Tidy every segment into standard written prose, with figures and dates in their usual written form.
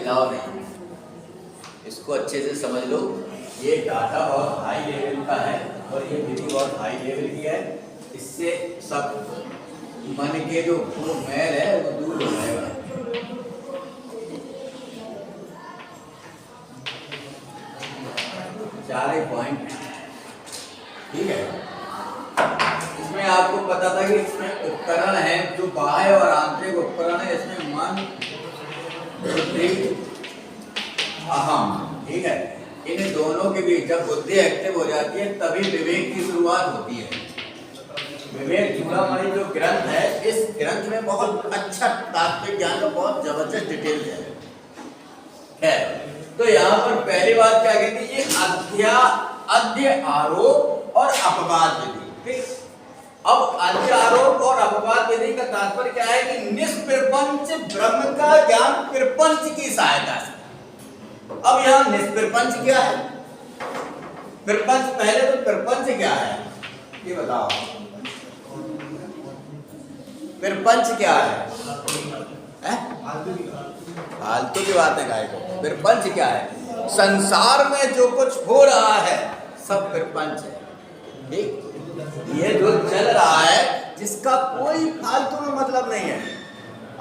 बदलाव नहीं। इसको अच्छे से समझ लो, ये डाटा बहुत हाई लेवल का है और ये विधि बहुत हाई लेवल की है। इससे सब मन के जो वो मैल है वो दूर हो जाएगा। चार पॉइंट, ठीक है। इसमें आपको पता था कि इसमें उपकरण है जो बाह्य और आंतरिक उपकरण है। इसमें मन, बुद्धि, अहम, ठीक है। इन दोनों के बीच जब बुद्धि एक्टिव हो जाती है तभी विवेक की शुरुआत होती है। विवेक चूड़ामणि जो ग्रंथ है, इस ग्रंथ में बहुत अच्छा तात्विक ज्ञान का बहुत जबरदस्त डिटेल है। तो यहाँ पर पहली बात क्या कहती है, ये अध्य आरोप और अपवाद विधि, ठीक। अब अध्य आरोप और अपवाद विधि का तात्पर्य क्या है कि निष्प्रपंच ब्रह्म का ज्ञान प्रपंच की सहायता से। अब यहाँ निष्प्रपंच क्या है, प्रपंच, पहले तो प्रपंच क्या है ये बताओ। प्रपंच क्या है? फालतू की बात है गाय को। प्रपंच क्या है? संसार में जो कुछ हो रहा है सब प्रपंच है, ठीक। ये जो चल रहा है जिसका कोई फालतू में मतलब नहीं है।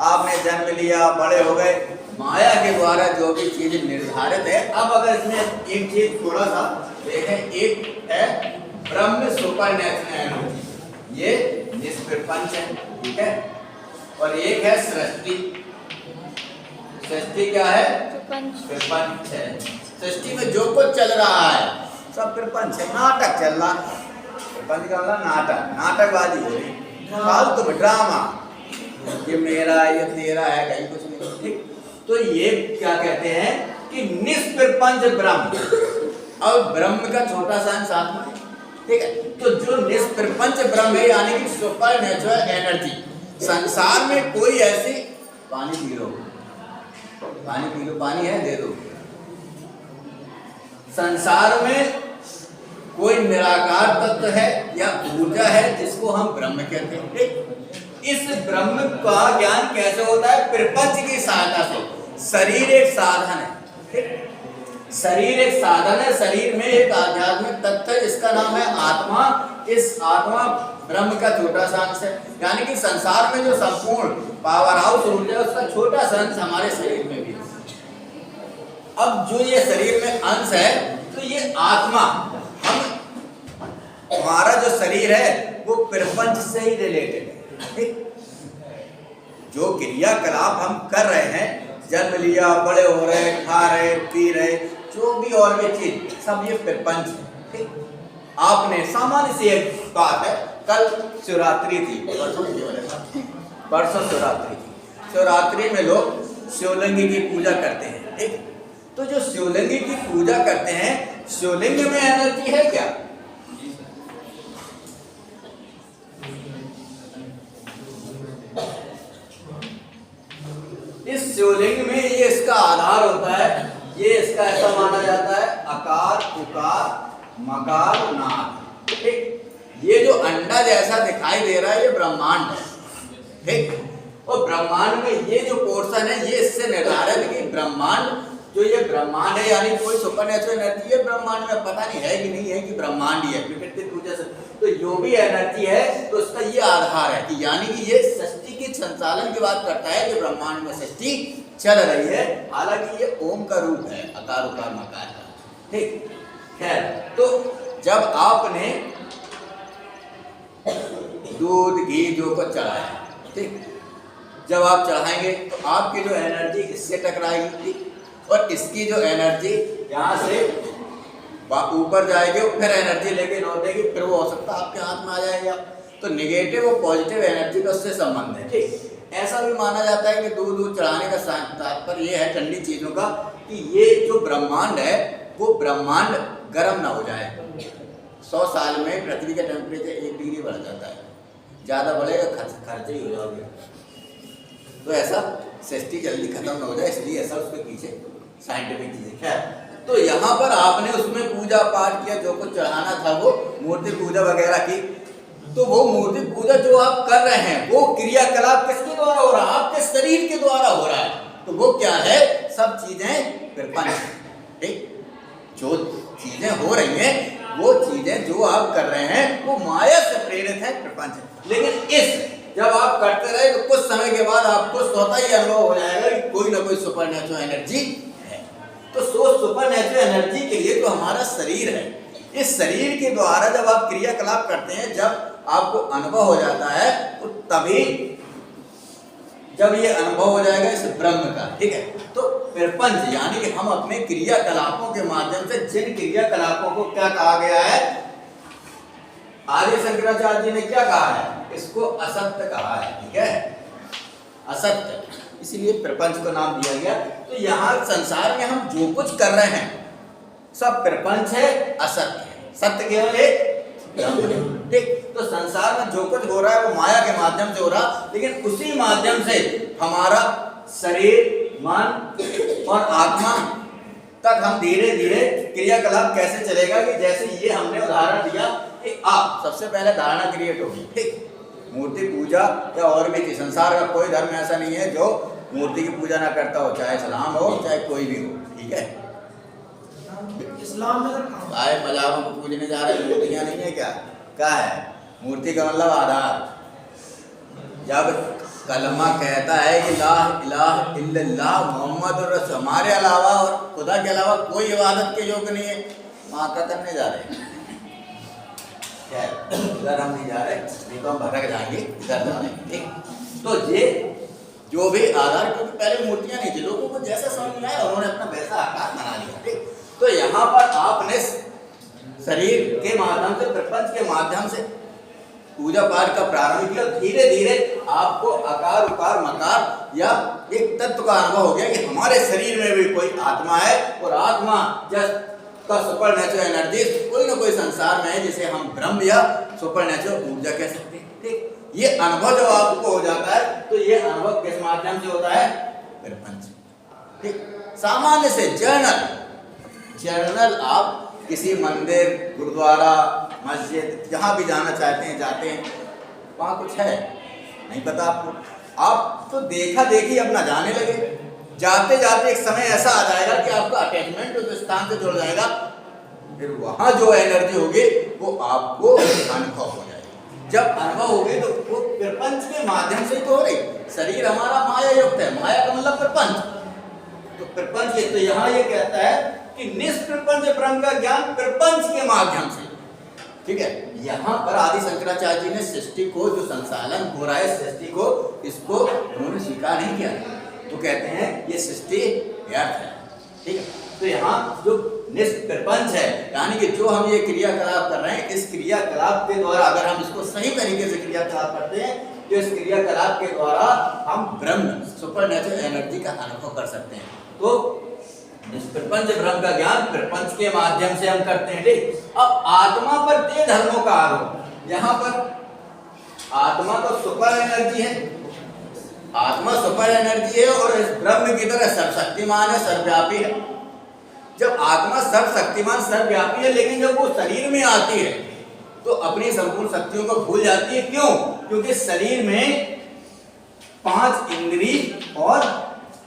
आपने जन्म लिया, बड़े हो गए, माया के द्वारा जो भी चीजें निर्धारित है। अब अगर इसमें एक चीज थोड़ा सा देखें, एक है ब्रह्म सुपरनैचुरल, ये निष्प्रपंच है, ठीक है। और एक है सृष्टि। सृष्टि क्या है? प्रपंच है। सृष्टि में जो कुछ चल रहा है सब प्रपंच है। नाटक चल रहा है, प्रपंच का मतलब नाटक, नाटकबाजी हो रही, फालतू ड्रामा, ये मेरा ये तेरा है, कहीं कुछ नहीं, ठीक। तो ये क्या कहते हैं कि निष्प्रपंच ब्रह्म। अब ब्रह्म का छोटा सा अंश आत्मा है, ठीक है। तो जो निष्प्रपंच ब्रह्म है यानी कि सुपर नेचुरल एनर्जी, संसार में कोई ऐसी, पानी पी लो, पानी पी लो, पानी है दे दो। संसार में कोई निराकार तत्व है या ऊर्जा है जिसको हम ब्रह्म कहते हैं, ठीक। इस ब्रह्म का ज्ञान कैसे होता है? प्रपंच की सहायता से। शरीर एक साधन है, ठीक। शरीर एक साधन है। शरीर में एक आध्यात्मिक तत्व है जिसका नाम है आत्मा। इस आत्मा ब्रह्म का छोटा सा अंश है, यानी कि संसार में जो संपूर्ण पावर हाउस ऊर्जा है उसका छोटा सा अंश हमारे शरीर में भी है। अब जो ये शरीर में अंश है तो ये आत्मा, हम हमारा जो शरीर है वो प्रपंच से ही रिलेटेड है, ठीक। जो क्रियाकलाप हम कर रहे हैं, जन्म लिया, बड़े हो रहे, खा रहे, पी रहे, जो भी और भी चीज सब ये प्रपंच है, ठीक। आपने सामान्य सी एक बात है, कल शिवरात्रि थी, परसों शिवरात्रि थी। शिवरात्रि में लोग शिवलिंग की पूजा करते हैं, ठीक। तो जो शिवलिंग की पूजा करते हैं, शिवलिंग में एनर्जी है क्या? इस शिवलिंग में ये इसका आधार होता है, ये इसका ऐसा माना जाता है अकार, उकार, मकार, नाद, ठीक। ये जो अंडा जैसा दिखाई दे रहा है ये ब्रह्मांड है, ठीक। और ब्रह्मांड में ये जो पोर्शन है ये इससे निर्धारित है कि ब्रह्मांड, जो ये ब्रह्मांड है यानी कोई सुपरनेचुरल एनर्जी है ब्रह्मांड में, पता नहीं है कि नहीं है कि ब्रह्मांड ही है प्रकृति की पूजा से। तो जो भी एनर्जी है तो उसका ये आधार है कि यानी कि ये सृष्टि के संचालन की बात करता है कि ब्रह्मांड में सृष्टि चल रही है। हालांकि ये ओम का रूप है, अकार उकार मकार का, ठीक। खैर, तो जब आपने दूध घी जो कुछ चढ़ाया, ठीक, जब आप चढ़ाएंगे तो आपकी जो एनर्जी इससे टकराएगी, ठीक। और इसकी जो एनर्जी यहाँ से ऊपर जाएगी और फिर एनर्जी लेके लौट देगी, फिर वो हो सकता है आपके हाथ में आ जाएगा। तो निगेटिव और पॉजिटिव एनर्जी का उससे संबंध है, ठीक। ऐसा भी माना जाता है कि दूध चढ़ाने का तात्पर्य ये है ठंडी चीजों का कि ये जो ब्रह्मांड है वो ब्रह्मांड गर्म ना हो जाए। 100 साल में पृथ्वी का टेम्परेचर 1 डिग्री बढ़ जाता है, ज्यादा बढ़ेगा खर्चे ही हो जाओगे। तो ऐसा सृष्टि जल्दी खत्म ना हो जाए, इसलिए ऐसा उसके पीछे साइंटिफिक चीजें है। तो यहाँ पर आपने उसमें पूजा पाठ किया, जो कुछ चढ़ाना था वो मूर्ति पूजा वगैरह की। तो वो मूर्ति पूजा जो आप कर रहे हैं वो क्रियाकलाप किसके द्वारा हो रहा है? आपके शरीर के द्वारा हो रहा है। तो वो क्या है? सब चीजें प्रपंच, ठीक। जो चीजें हो रही हैं, वो चीजें जो आप कर रहे हैं वो माया से प्रेरित है, प्रपंच। लेकिन जब आप करते रहे तो कुछ समय के बाद आपको स्वतः ही अनुभव हो जाएगा कि कोई ना कोई सुपर नेचुरल एनर्जी है। तो सुपर नेचुरल एनर्जी के लिए तो हमारा शरीर है। इस शरीर के द्वारा जब आप क्रियाकलाप करते हैं, जब आपको अनुभव हो जाता है, तो तभी जब ये अनुभव हो जाएगा इस ब्रह्म का, ठीक है। तो प्रपंच यानी कि हम अपने क्रियाकलापों के माध्यम से जिन क्रियाकलापों को क्या कहा गया है, आर्य शंकराचार्य जी ने क्या कहा है, इसको असत्य कहा है, ठीक है, असत्य, इसीलिए प्रपंच को नाम दिया गया। तो यहाँ संसार में हम जो कुछ कर रहे हैं सब प्रपंच है, असत्य है, सत्य केवल एक ब्रह्म है, ठीक। तो संसार में जो कुछ हो रहा है वो माया के माध्यम से हो रहा, लेकिन उसी माध्यम से हमारा शरीर, मन और आत्मा तक हम धीरे धीरे क्रियाकलाप कैसे चलेगा कि जैसे ये हमने उदाहरण दिया कि आप सबसे पहले धारणा क्रिएट होगी, ठीक। मूर्ति पूजा या और भी चीज, संसार का कोई धर्म ऐसा नहीं है जो मूर्ति की पूजा ना करता हो, चाहे इस्लाम हो चाहे कोई भी हो, ठीक है। इस्लाम में आए मजारों को पूजने जा रहे, मूर्तियां नहीं है क्या है? मूर्ति का मतलब आधार। जब कलमा कहता है कि ला इलाहा इल्लल्लाह मोहम्मद रसूल, हमारे अलावा और खुदा के अलावा कोई इबादत के योग्य नहीं है, वहाँ का करने जा रहे हैं क्या है? इधर हम नहीं जा रहे, नहीं तो हम भटक जाएंगे, इधर जा रहे हैं, ठीक। तो ये जो भी आधार, क्योंकि पहले मूर्तियां नहीं थी, लोगों को जैसा समझ में आया उन्होंने अपना वैसा आकार बना लिया, ठीक। तो यहाँ पर आपने शरीर के माध्यम से, प्रपंच के माध्यम से पूजा पाठ का प्रारंभ किया, धीरे धीरे आपको आकार उकार मकार या एक तत्व का अनुभव हो गया कि हमारे शरीर में भी कोई आत्मा है, और आत्मा जस्ट का सुपर नेचुरल एनर्जी कोई ना कोई संसार में है, जिसे हम ब्रह्म या सुपर नेचुरल ऊर्जा कह सकते हैं, ठीक। ये अनुभव जब आपको हो जाता है तो ये अनुभव किस माध्यम से होता है? प्रपंच, ठीक। सामान्य से जर्नल आप किसी मंदिर, गुरुद्वारा, मस्जिद जहाँ भी जाना चाहते हैं जाते हैं, वहाँ कुछ है नहीं पता आपको, आप तो देखा देखी अपना जाने लगे, जाते जाते एक समय ऐसा आ जाएगा कि आपका अटैचमेंट उस स्थान से जुड़ जाएगा, फिर वहाँ जो एनर्जी होगी वो आपको अनुभव हो जाएगा। जब अनुभव होगी तो वो प्रपंच के माध्यम से तो हो रही, शरीर हमारा माया युक्त है, माया का मतलब प्रपंच, तो प्रपंच। तो यहाँ ये कहता है कि निष्प्रपंच ब्रह्म का ज्ञान प्रपंच के माध्यम से, ठीक है। यहाँ पर आदि शंकराचार्य जी ने सृष्टि को, जो संचालन हो रहा है सृष्टि को, इसको उन्होंने स्वीकार नहीं किया, तो कहते हैं ये सृष्टि व्यर्थ है, ठीक है। तो यहाँ जो निष्प्रपंच है, यानी कि जो हम ये क्रियाकलाप कर रहे हैं, इस क्रियाकलाप के द्वारा अगर हम इसको सही तरीके से क्रियाकलाप करते हैं तो इस क्रियाकलाप के द्वारा हम ब्रह्म, सुपर नेचुरल एनर्जी का अनुभव कर सकते हैं। तो प्रपंच ब्रह्म का ज्ञान प्रपंच के माध्यम से हम करते हैं, ठीक। अब आत्मा पर देह धर्मों का आरोप, यहाँ पर आत्मा तो सुपर एनर्जी है, आत्मा सुपर एनर्जी है और इस ब्रह्म की तरह सर्वशक्तिमान है, सर्वव्यापी है। जब आत्मा सर्वशक्तिमान सर्वव्यापी है, लेकिन जब वो शरीर में आती है तो अपनी संपूर्ण शक्तियों को भूल जाती है। क्यों? क्योंकि शरीर में 5 इंद्रिय और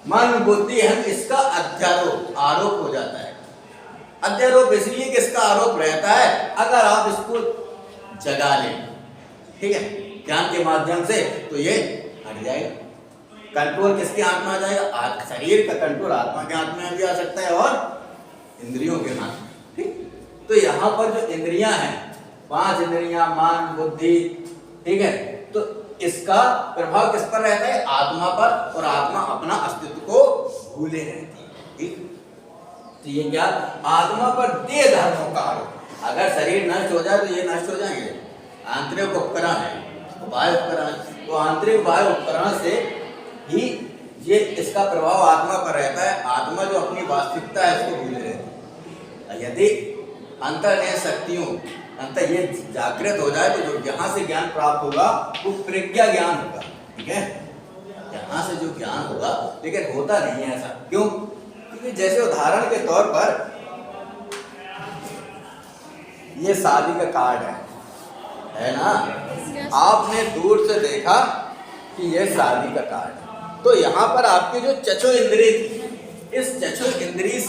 मन बुद्धि है, इसका आरोप हो जाता है। अध्यारोप इसलिए कि इसका आरोप रहता है, अगर आप इसको जगा लें, ठीक है, ज्ञान के माध्यम से, तो ये हट जाएगा। कंट्रोल किसके हाथ में आ जाएगा? शरीर का कंट्रोल आत्मा के हाथ में भी आ सकता है और इंद्रियों के हाथ में, ठीक। तो यहाँ पर जो इंद्रियां हैं, 5 इंद्रियां, मन बुद्धि, ठीक है, तो इसका प्रभाव किस पर रहता है? आत्मा पर, और आत्मा अपना अस्तित्व को भूले रहती है, ठीक। तो ये क्या? आत्मा पर देह धर्मों का आरोप। अगर शरीर नष्ट हो जाए तो ये नष्ट हो जाएंगे। आंतरिक उपकरण है, बाह्य उपकरण, तो आंतरिक बाह्य उपकरण से ही ये इसका प्रभाव आत्मा पर रहता है। आत्मा जो अपनी वास्तविकता है इसको भूले रहती है। यदि अंतर्निहित शक्तियों अंतर ये जागृत हो जाए तो जो यहाँ से ज्ञान प्राप्त होगा वो प्रज्ञा ज्ञान होगा, ठीक है, यहाँ से जो ज्ञान होगा। लेकिन होता नहीं है ऐसा, क्यों? क्योंकि जैसे उदाहरण के तौर पर ये शादी का कार्ड है ना, आपने दूर से देखा कि ये शादी का कार्ड है, तो यहाँ पर आपकी जो चक्षु इंद्रिय थी, इस चक्षु इंद्रिय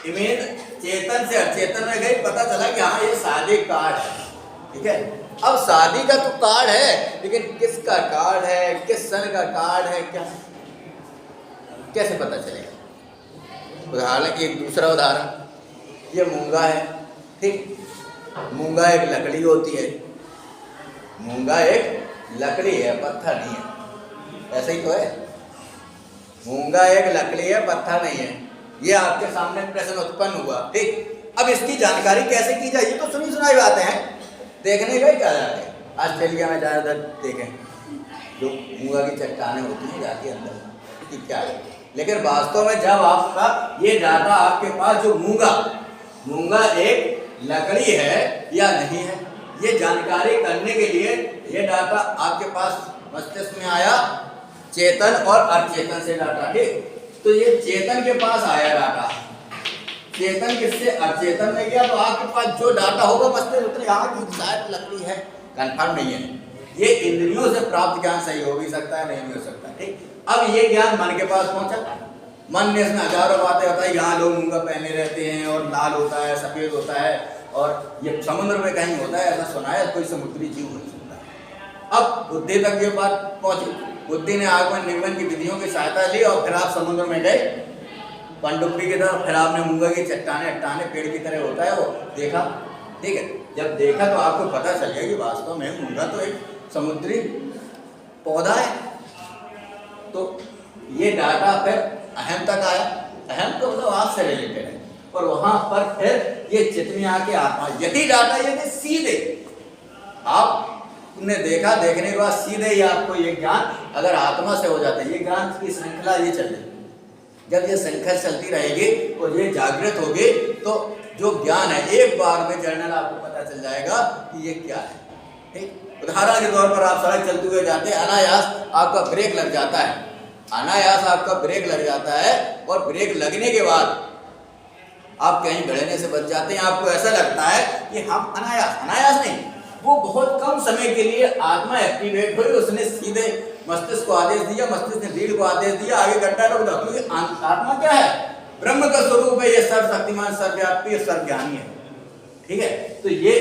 इमेज चेतन से अचेतन में गई, पता चला कि हाँ ये शादी कार्ड है, ठीक है। अब शादी का तो कार्ड है, लेकिन किसका कार्ड है, किस सन का कार्ड है, क्या कैसे पता चलेगा? उदाहरण, एक दूसरा उदाहरण, ये मूंगा है, ठीक। मूंगा एक लकड़ी होती है, मूंगा एक लकड़ी है, पत्थर नहीं है, ऐसा ही तो है। मूंगा एक लकड़ी है, पत्थर नहीं है। ये आपके सामने प्रश्न उत्पन्न हुआ, ठीक। अब इसकी जानकारी कैसे की जाए? ये तो सुनी सुनाई बातें हैं, देखने गए क्या जाते हैं। ऑस्ट्रेलिया में ज़्यादातर देखें जो मूंगा की चट्टानें होती हैं जाती है अंदर कि क्या है, लेकिन वास्तव में जब आपका ये डाटा आपके पास, जो मूंगा एक लकड़ी है या नहीं है, ये जानकारी करने के लिए ये डाटा आपके पास मस्तिष्क में आया, चेतन और अचेतन से डाटा, ठीक। तो ये चेतन के पास आया डाटा, चेतन किससे? अचेतन में गया, तो आपके पास जो डाटा होगा मस्तिष्क उतने यहाँ की शायद लकड़ी है, कंफर्म नहीं है। ये इंद्रियों से प्राप्त ज्ञान सही हो भी सकता है, नहीं भी हो सकता, ठीक। अब ये ज्ञान मन के पास पहुंचा, मन ने इसमें हजारों बातें बताई, यहाँ लोग मूंगा पहने रहते हैं और लाल होता है, सफेद होता है, और ये समुद्र में कहीं होता है, ऐसा सुना है, कोई समुद्री जीव हो सकता है। अब बुद्धि तक ये बात पहुंची, बुद्धि ने आगमन निगमन की विधियों की सहायता ली और फिर आप समुद्र में गए पनडुब्बी की तरफ, फिर आपने मूंगा की चट्टाने पेड़ की तरह होता है वो देखा, ठीक है। जब देखा तो आपको पता चल गया कि वास्तव में मूंगा तो एक समुद्री पौधा है। तो ये डाटा फिर अहम तक आया, अहम तो मतलब आप से रिलेटेड है, और वहां पर फिर ये चित्त में आके आत्मा, यही डाटा यदि सीधे आपने देखा, देखने के बाद सीधे ही आपको ये ज्ञान अगर आत्मा से हो जाता है, ये ज्ञान की श्रृंखला ये चल रही, जब ये श्रृंखला चलती रहेगी और ये जागृत होगी, तो जो ज्ञान है एक बार में जर्नल आपको पता चल जाएगा कि ये क्या है, ठीक। उदाहरण के तौर पर आप सड़क चलते हुए जाते हैं, अनायास आपका ब्रेक लग जाता है, अनायास आपका ब्रेक लग जाता है, और ब्रेक लगने के बाद आप कहीं गड़ने से बच जाते हैं। आपको ऐसा लगता है कि हम अनायास नहीं, वो बहुत कम समय के लिए आत्मा एक्टिवेट हुई, उसने सीधे मस्तिष्क को आदेश दिया, मस्तिष्क ने रीढ़ को आदेश दिया, आगे घटना रुक जाओ, क्योंकि आत्मा क्या है? ब्रह्म का स्वरूप है, ये सर्वशक्तिमान, सर्वव्यापी, सर्वज्ञानी है, ठीक है। तो ये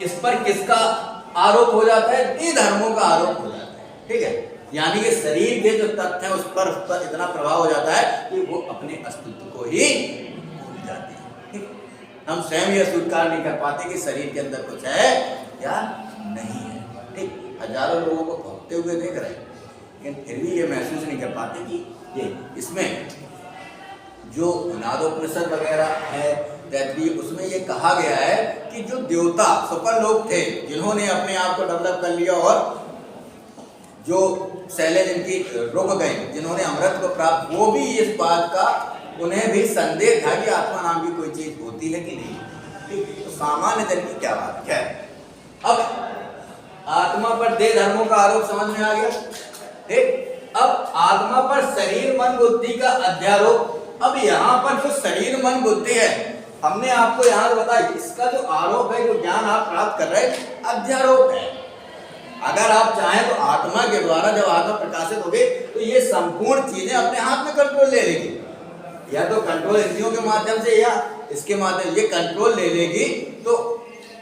इस पर किसका आरोप हो जाता है? देह धर्मों का आरोप हो जाता है, ठीक है। यानी कि शरीर के जो तथ्य है उस पर इतना प्रभाव हो जाता है कि वो अपने अस्तित्व को ही भूल जाते हैं, ठीक। हम स्वयं यह स्वीकार नहीं कर पाते कि शरीर के अंदर कुछ है या नहीं है, ठीक। हजारों लोगों को भोगते हुए देख रहे हैं, लेकिन फिर भी ये महसूस नहीं कर पाते कि ये इसमें जो नादोपनिषद वगैरह है तैतरीय, उसमें ये कहा गया है कि जो देवता सुपर लोग थे जिन्होंने अपने आप को डेवलप कर लिया, और जो शैले जिनकी रुक गई, जिन्होंने अमृत को प्राप्त, वो भी इस बात का उन्हें भी संदेह था कि आत्मा नाम की कोई चीज होती है कि नहीं, ठीक। तो सामान्य जन की क्या बात है? अब आत्मा पर देह धर्मों का आरोप समझ में आ गया, ठीक। अब आत्मा पर शरीर मन बुद्धि का अध्यारोप। अब यहाँ पर जो शरीर मन बुद्धि है, हमने आपको यहाँ बताया, इसका जो आरोप है, जो ज्ञान आप प्राप्त कर रहे हैं, अध्यारोप है। अगर आप चाहें तो आत्मा के द्वारा जब आत्मा प्रकाशित होगी तो ये संपूर्ण चीजें अपने हाथ में कंट्रोल ले लेगी, या तो कंट्रोल इंद्रियों के माध्यम से या इसके माध्यम, ये कंट्रोल ले लेगी, तो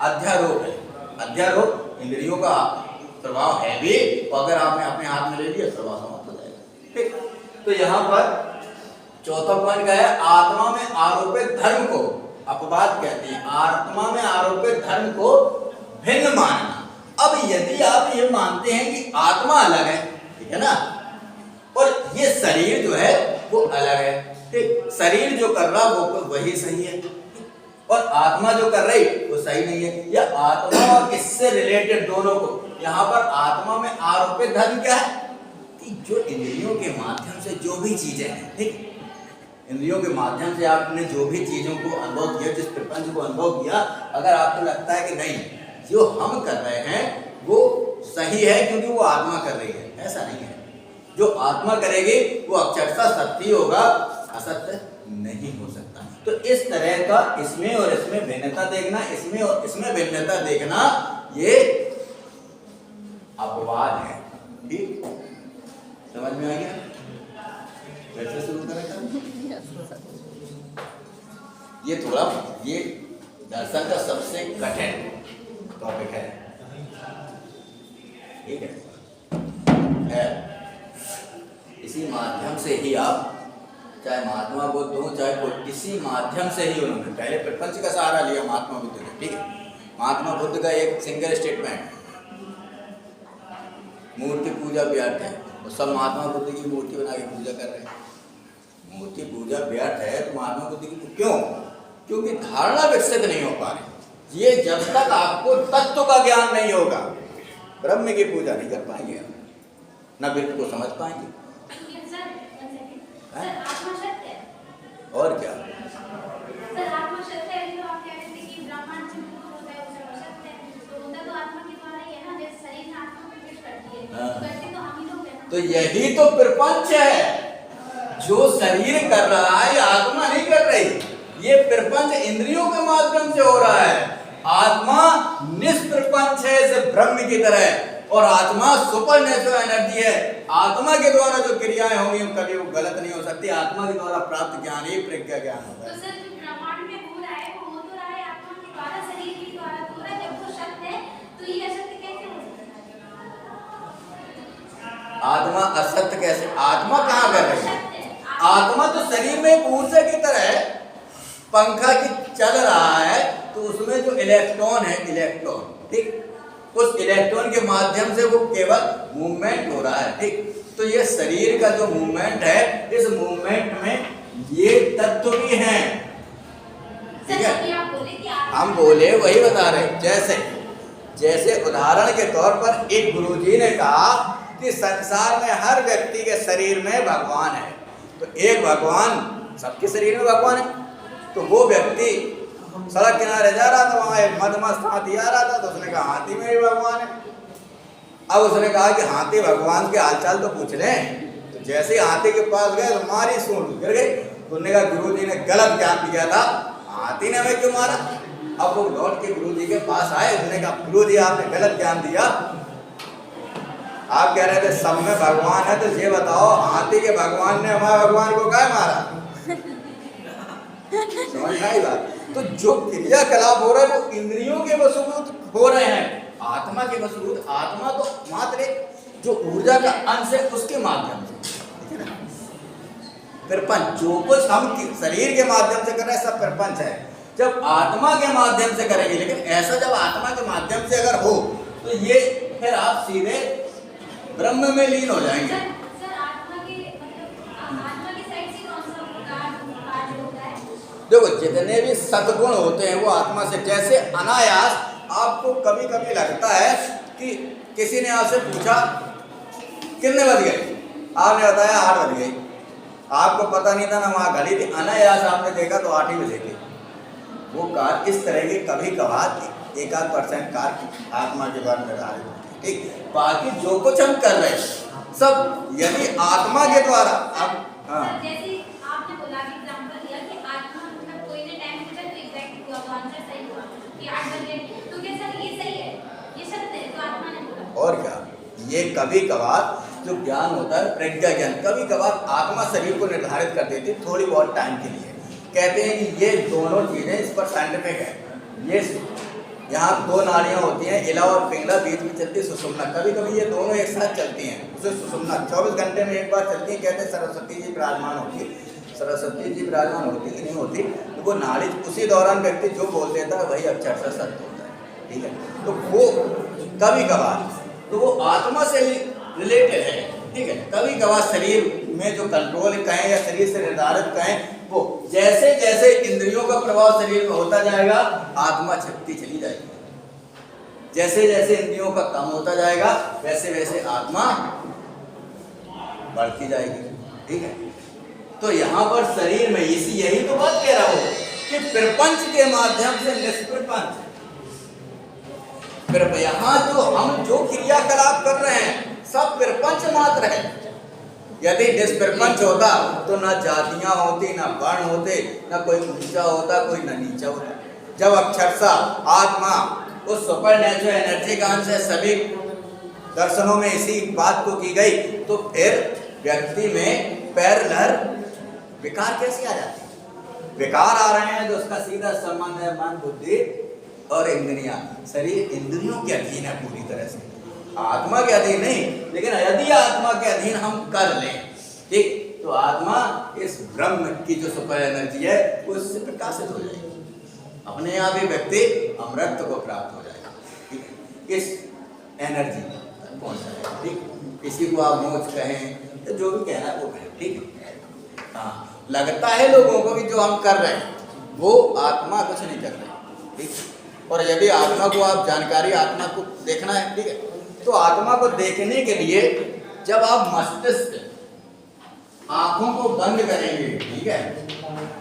अध्यारोप है। अध्यारोप इंद्रियों का प्रभाव है भी, और अगर आपने अपने हाथ में ले लिया प्रभाव समाप्त हो जाएगा, ठीक। तो यहाँ पर चौथा पॉइंट क्या है? आत्मा में आरोपित धर्म को अपवाद कहते हैं, आत्मा में आरोपित धर्म को भिन्न मानना। अब यदि आप ये मानते हैं कि आत्मा अलग है, ठीक है ना, और ये शरीर जो है वो अलग है, ठीक। शरीर जो कर रहा वो वही सही है, और आत्मा जो कर रही वो सही नहीं है, या आत्मा और किससे रिलेटेड दोनों को। यहाँ पर आत्मा में आरोपित धर्म क्या है कि जो इंद्रियों के माध्यम से जो भी चीजें हैं, ठीक, इंद्रियों के माध्यम से आपने जो भी चीजों को अनुभव किया, जिस प्रपंच को अनुभव किया, अगर आपको लगता है कि नहीं जो हम कर रहे हैं वो सही है क्योंकि वो आत्मा कर रही है, ऐसा नहीं है। जो आत्मा करेगी वो अक्षरशः सत्य होगा, असत्य नहीं हो सकता। तो इस तरह का इसमें और इसमें भिन्नता देखना, इसमें और इसमें भिन्नता देखना, ये अपवाद है, ठीक। समझ में आ गया? फिर से शुरू करेगा। ये थोड़ा ये दर्शन का सबसे कठिन टॉपिक है, ठीक है। इसी माध्यम से ही आप, चाहे महात्मा बुद्ध हो चाहे कोई, इसी माध्यम से ही उन्होंने पहले प्रपंच का सहारा लिया महात्मा बुद्ध ने, ठीक है। महात्मा बुद्ध का एक सिंगल स्टेटमेंट, मूर्ति पूजा व्यर्थ है, और सब महात्मा बुद्ध की मूर्ति बना के पूजा कर रहे हैं। मूर्ति पूजा व्यर्थ है तो महात्मा बुद्ध की क्यों? क्योंकि धारणा विकसित नहीं हो पा रही। ये जब तक आपको तत्व का ज्ञान नहीं होगा, ब्रह्म की पूजा नहीं कर पाएंगे, न वित्त को समझ पाएंगे। और क्या सर, आत्मा सत्य है, जो आप कह रहे थे कि ब्रह्मांड से मुक्त होता है वो सर्वसत्य है, तो होता तो आत्मा के द्वारा ही है ना, जैसे शरीर में आत्मा प्रवेश करती है, करते तो हम ही लोग हैं ना। तो यही तो प्रपंच है, जो शरीर कर रहा है आत्मा नहीं कर रही। ये प्रपंच इंद्रियों के माध्यम से हो रहा है। आत्मा निष्प्रपंच है, जैसे ब्रह्म की तरह, और आत्मा सुपर नेचुरल एनर्जी है। आत्मा के द्वारा जो क्रियाएं होंगी कभी वो गलत नहीं हो सकती। आत्मा के द्वारा प्राप्त ज्ञान ही प्रज्ञा ज्ञान होता है। तो सर, जो ब्रह्मांड में हो रहा है वो हो तो रहा है आत्मा के द्वारा, शरीर के द्वारा तो हो रहा है। जब वो सत्य है तो ये असत्य कैसे हो सकता है? आत्मा असत्य कैसे? आत्मा कहाँ कर रही है? आत्मा तो शरीर में एक ऊर्जा की तरह है। पंखा की चल रहा है तो उसमें जो इलेक्ट्रॉन है, इलेक्ट्रॉन, ठीक, उस इलेक्ट्रॉन के माध्यम से वो केवल मूवमेंट हो रहा है, ठीक। तो ये शरीर का जो मूवमेंट है, इस मूवमेंट में ये तत्व भी हैं, ठीक है। हम बोले वही बता रहे। जैसे उदाहरण के तौर पर एक गुरुजी ने कहा कि संसार में हर व्यक्ति के शरीर में भगवान है, तो एक भगवान, सबके शरीर में भगवान है। तो वो व्यक्ति सड़क किनारे जा रहा था, वहां एक मदमस्त हाथी आ रहा था, तो उसने कहा हाथी में भी भगवान है। अब उसने कहा कि हाथी भगवान के हालचाल तो पूछ लें। तो जैसे हाथी के पास गए तो मारी सूंड गिर गई। तो उन्होंने कहा गुरुजी ने गलत ज्ञान दिया था, हाथी ने हमें क्यों मारा? अब वो लौट के गुरुजी के पास आए, उन्होंने कहा गुरुजी आपने गलत ज्ञान दिया। आप कह रहे थे सब में भगवान है, तो ये बताओ हाथी के भगवान ने हमारे भगवान को क्या मारा? समझ आई बात? तो जो क्रियाकलाप हो रहा है वो इंद्रियों के वशीभूत हो रहे हैं, आत्मा के वशीभूत। आत्मा तो मात्र जो ऊर्जा का अंश है उसके माध्यम से, प्रपंच जो कुछ हम शरीर के माध्यम से कर रहे हैं सब प्रपंच है। जब आत्मा के माध्यम से करेंगे, लेकिन ऐसा जब आत्मा के माध्यम से अगर हो तो ये फिर आप सीधे ब्रह्म में लीन हो जाएंगे। देखो जितने भी सद्गुण होते हैं वो आत्मा से, जैसे अनायास आपको कभी कभी लगता है कि किसी ने आपसे पूछा कितने बज गए, आपने बताया 8 बज गए, आपको पता नहीं था ना वहाँ घड़ी थी, अनायास आपने देखा तो 8 ही बजे थे। वो कार्य इस तरह के कभी कभार 1-8% कार्य आत्मा के द्वारा निर्धारित होते हैं, ठीक। बाकी जो कुछ हम कर रहे हैं सब यदि आत्मा के द्वारा। अब हाँ, और क्या, ये कभी कभार जो ज्ञान होता है प्रज्ञा ज्ञान, कभी कभार आत्मा शरीर को निर्धारित कर देती है थोड़ी बहुत टाइम के लिए। कहते हैं कि ये दोनों चीजें इस पर साइंटिफिक है। ये यहाँ 2 नाड़ियाँ होती हैं, इला और पिंगला, बीच में चलती है सुषुम्ना। कभी कभी ये दोनों एक साथ चलती हैं, उसे सुषुम्ना 24 घंटे में एक बार चलती है। कहते हैं सरस्वती जी विराजमान होती है, सरस्वती जी विराजमान होती कि नहीं होती, तो वो नाड़ी उसी दौरान व्यक्ति जो बोल देता है वही अक्षर से सत्य होता है, ठीक है। तो वो कभी कभार तो वो आत्मा से रिलेटेड है, ठीक है। कभी कभार शरीर में जो कंट्रोल कहें या शरीर से निर्धारित कहें, वो जैसे जैसे इंद्रियों का प्रभाव शरीर में होता जाएगा आत्मा छटती चली जाएगी। जैसे जैसे इंद्रियों का कम होता जाएगा वैसे वैसे आत्मा बढ़ती जाएगी, ठीक है। तो यहाँ पर शरीर में यही तो बात कह रहा हूँ कि प्रपंच के माध्यम से निष्प्रपंच, यहाँ जो हम जो क्रियाकलाप कर रहे हैं सब प्रपंच मात्र है। यदि निष्प्रपंच होता तो ना जातियां होती, ना वर्ण होते, ना कोई ऊंचा होता, कोई ना नीचा होता। जब अक्षरशः आत्मा उस सुपर नेचुरल एनर्जी का अंश है, सभी दर्शनों में इसी बात को की गई, तो फिर व्यक्ति में पैरेलल विकार कैसे आ जाते हैं? विकार आ रहे हैं तो उसका सीधा संबंध है मन, बुद्धि और इंद्रियां। शरीर इंद्रियों के अधीन है पूरी तरह से, आत्मा के अधीन नहीं। लेकिन यदि आत्मा के अधीन हम कर लें, ठीक, तो आत्मा इस ब्रह्म की जो सुपर एनर्जी है उससे प्रकाशित हो जाएगी, अपने आप ही व्यक्ति अमृत को प्राप्त हो जाएगा, ठीक, इस एनर्जी पहुंच जाएगा, ठीक। इसी को आप मोक्ष कहें, तो जो भी कहना है वो कहें, ठीक। हाँ, लगता है लोगों को कि जो हम कर रहे हैं वो आत्मा कुछ नहीं कर रही, ठीक। और यदि आत्मा को आप जानकारी, आत्मा को देखना है, ठीक है, तो आत्मा को देखने के लिए जब आप मस्तिष्क आंखों को बंद करेंगे, ठीक है,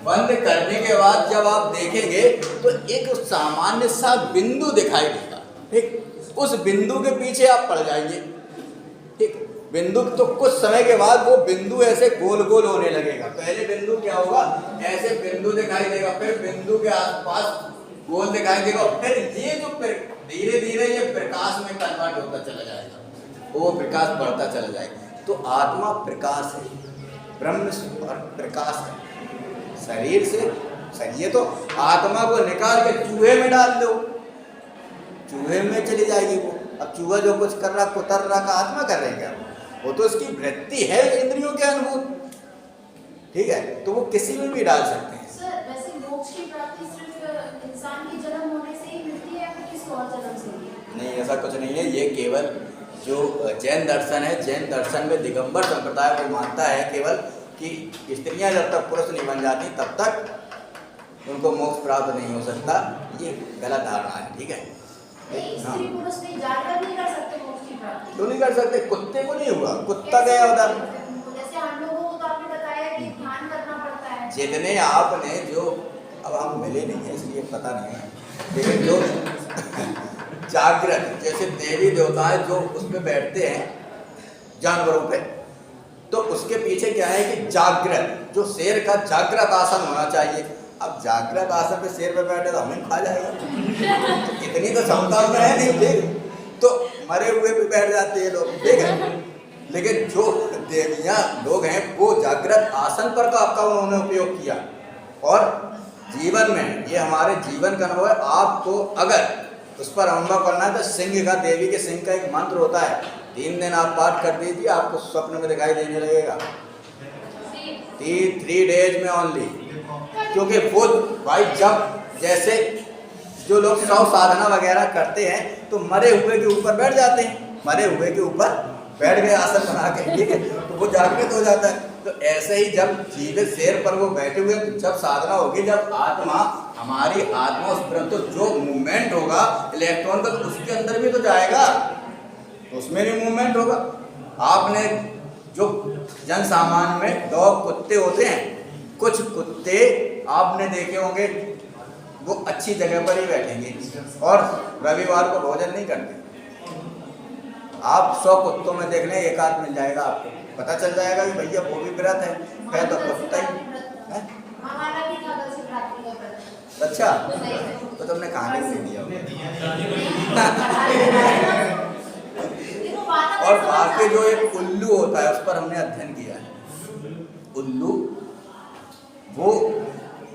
बंद करने के बाद जब आप देखेंगे तो एक सामान्य सा बिंदु दिखाई देगा, ठीक। उस बिंदु के पीछे आप पड़ जाएंगे, ठीक। बिंदु तो कुछ समय के बाद वो बिंदु ऐसे गोल गोल होने लगेगा। पहले बिंदु क्या होगा, ऐसे बिंदु दिखाई देगा, फिर बिंदु के आसपास गोल दिखाई देगा, फिर ये जो धीरे धीरे ये प्रकाश में कन्वर्ट होता चला जाएगा, वो प्रकाश बढ़ता चला जाएगा। तो आत्मा प्रकाश है, ब्रह्म प्रकाश है। शरीर से ये तो आत्मा को निकाल के चूहे में डाल दो, चूहे में चली जाएगी वो। अब चूहा जो कुछ कर रहा, कुतर रहा का आत्मा कर रहे हैं क्या? वो तो उसकी वृत्ति है इंद्रियों के अनुभूत, ठीक है, तो वो किसी में भी डाल सकते हैं। सर, वैसे मोक्ष की प्राप्ति सिर्फ इंसान के जन्म होने से ही मिलती है या फिर किसी और जन्म से भी? नहीं, ऐसा कुछ नहीं है। ये केवल जो जैन दर्शन है, जैन दर्शन में दिगंबर संप्रदाय को मानता है केवल कि स्त्रियां जब तक पुरुष नहीं बन जाती तब तक उनको मोक्ष प्राप्त नहीं हो सकता। ये गलत धारणा है, ठीक है। स्त्री पुरुष नहीं जानकर नहीं कर सकते मोक्ष की प्राप्ति? क्यों नहीं कर सकते? कुत्ते को नहीं हुआ, कुत्ता गया उधर। जैसे हम लोगों को तो आपने बताया कि ध्यान करना पड़ता है। जितने आपने जो, अब हम मिले नहीं है इसलिए पता नहीं है, लेकिन जो जागृत जैसे देवी देवताएं जो उस पे बैठते हैं जानवरों पे, तो उसके पीछे क्या है कि जागृत, जो शेर का जागृत आसन होना चाहिए। अब जागृत आसन पे शेर पे बैठे तो हमें खा जाएगा, तो इतनी तो क्षमता में है नहीं, ठीक। तो मरे हुए भी बैठ जाते हैं लोग, ठीक है। लेकिन जो देवियां लोग हैं वो जागृत आसन पर का आपका उन्होंने उपयोग किया। और जीवन में ये हमारे जीवन का अनुभव है। आपको अगर उस पर अनुभव करना है तो सिंह का, देवी के सिंह का एक मंत्र होता है, 3 दिन आप पाठ कर दीजिए, आपको स्वप्न में दिखाई देने लगेगा। 3 डेज में ओनली। क्योंकि वो भाई जब जैसे जो लोग 100 साधना वगैरह करते हैं तो मरे हुए के ऊपर बैठ जाते हैं, मरे हुए के ऊपर बैठ गए आसन बना के, ठीक है, तो वो जागृत हो जाता है। तो ऐसे ही जब जीवित शेर पर वो बैठे हुए, तो जब साधना होगी, जब आत्मा, हमारी आत्मा उस पर, तो जो मूवमेंट होगा इलेक्ट्रॉन का, तो उसके अंदर भी तो जाएगा, तो उसमें भी मूवमेंट होगा। आपने जो जन सामान्य में डॉग, कुत्ते होते हैं, कुछ कुत्ते आपने देखे होंगे वो अच्छी जगह पर ही बैठेंगे और रविवार को भोजन नहीं करते। आप 100 कुत्तों में देख लें, एक आध मिल जाएगा, आपको पता चल जाएगा कि भैया वो भी व्रत है तो कुत्ता ही है। अच्छा, तो तुमने कहानी से दिया। और बाकी जो एक उल्लू होता है उस पर हमने अध्ययन किया है। उल्लू, वो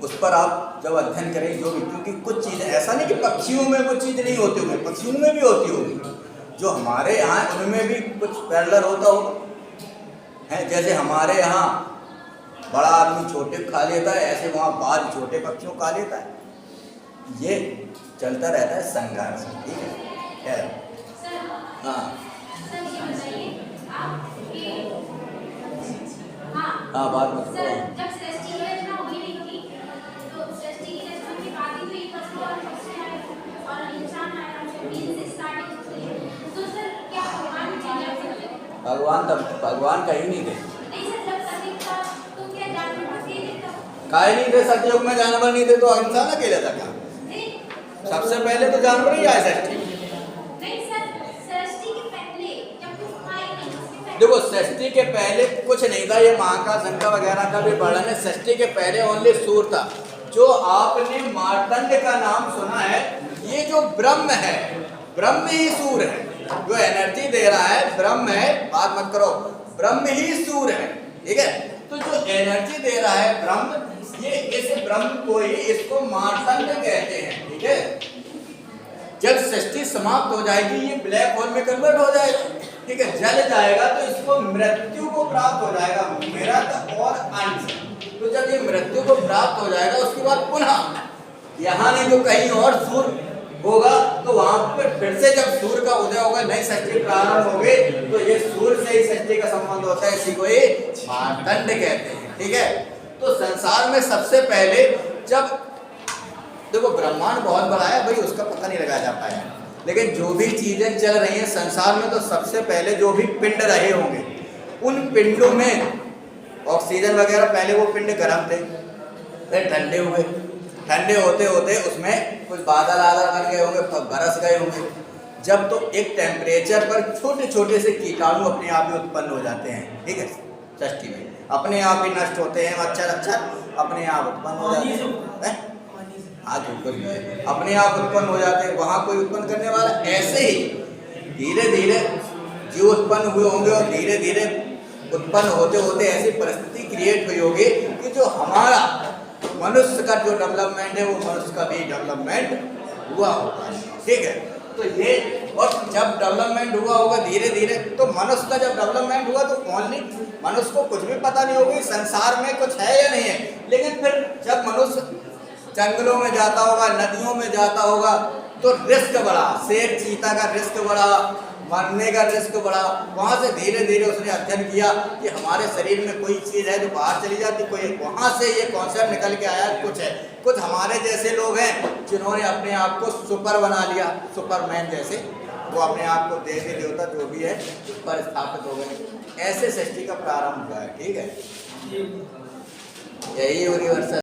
उस पर आप जब अध्ययन करें जो भी, क्योंकि कुछ चीज़ें ऐसा नहीं कि पक्षियों में वो चीज़ नहीं होती होगी, पक्षियों में भी होती होगी, जो हमारे यहाँ उनमें भी कुछ पैरेलल होता होगा है। जैसे हमारे यहाँ बड़ा आदमी छोटे खा लेता है, ऐसे वहाँ बाज छोटे पक्षियों खा लेता है। ये चलता रहता है संघर्ष, ठीक है। हाँ हाँ, बात बताओ। भगवान कहीं नहीं थे, कहीं नहीं थे। सतयुग में जानवर नहीं थे तो इंसान अकेले था क्या? सबसे पहले तो जानवर ही आए सृष्टि। देखो, सृष्टि के पहले कुछ नहीं था। ये महाकाल संख्या वगैरह का भी वर्णन है। सृष्टि के पहले ओनली सूर्य था। जो आपने मार्तंड का नाम सुना है, ये जो ब्रह्म है, ब्रह्म ही सूर्य है। जो एनर्जी दे रहा है ब्रह्म है, बात मत करो, ब्रह्म ही सूर्य है, ठीक है। तो जो एनर्जी दे रहा है ब्रह्म, ये इस ब्रह्म को ही, इसको मार्तंड कहते हैं। ठीक है, जब सृष्टि समाप्त हो जाएगी ये ब्लैक होल में कन्वर्ट हो जाएगा। ठीक है, जल जाएगा तो इसको मृत्यु को प्राप्त हो जाएगा, मृत और अंश। तो जब ये मृत्यु को प्राप्त हो जाएगा उसके बाद पुनः यहाँ नहीं तो कहीं और सूर्य होगा, तो वहां पर फिर से जब सूर्य का उदय होगा, नई सृष्टि प्रारंभ होगी, तो ये सूर्य से ही सृष्टि का संबंध होता है, इसी को ये मार्तंड कहते हैं। ठीक है, तो संसार में सबसे पहले जब देखो ब्रह्मांड बहुत बड़ा है भाई, उसका पता नहीं लगाया जा पाया, लेकिन जो भी चीजें चल रही हैं संसार में, तो सबसे पहले जो भी पिंड रहे होंगे उन पिंडों में ऑक्सीजन वगैरह, पहले वो पिंड गर्म थे, फिर ठंडे हुए, ठंडे होते होते उसमें कुछ बादल आदल बन गए होंगे, बरस गए होंगे। जब तो एक टेम्परेचर पर छोटे छोटे से कीटाणु अपने आप ही उत्पन्न हो जाते हैं। ठीक है, सृष्टि में अपने आप ही नष्ट होते हैं, मच्छर अपने आप उत्पन्न हो जाते हैं, हाँ बिल्कुल अपने आप उत्पन्न हो जाते हैं, वहाँ कोई उत्पन्न करने वाला। ऐसे ही धीरे धीरे जीव उत्पन्न हुए होंगे और धीरे धीरे उत्पन्न होते होते ऐसी परिस्थिति क्रिएट हुई होगी कि जो हमारा मनुष्य का जो डेवलपमेंट है वो मनुष्य का भी डेवलपमेंट हुआ होगा। ठीक है, तो ये, और जब डेवलपमेंट हुआ होगा धीरे धीरे, तो मनुष्य का जब डेवलपमेंट हुआ तो ओनली मनुष्य को कुछ भी पता नहीं होगी संसार में कुछ है या नहीं है, लेकिन फिर जब मनुष्य जंगलों में जाता होगा, नदियों में जाता होगा, तो रिस्क बढ़ा, शेर चीता का रिस्क बढ़ा, मरने का रिस्क बढ़ा। वहाँ से धीरे धीरे उसने अध्ययन किया कि हमारे शरीर में कोई चीज़ है जो बाहर चली जाती, कोई, वहाँ से ये कॉन्सेप्ट निकल के आया कुछ है। कुछ हमारे जैसे लोग हैं जिन्होंने अपने आप को सुपर बना लिया, सुपरमैन जैसे, वो अपने आप को देवी देवता जो भी है उस पर स्थापित हो गए। ऐसे सृष्टि का प्रारंभ हुआ है। ठीक है, यही यूनिवर्सल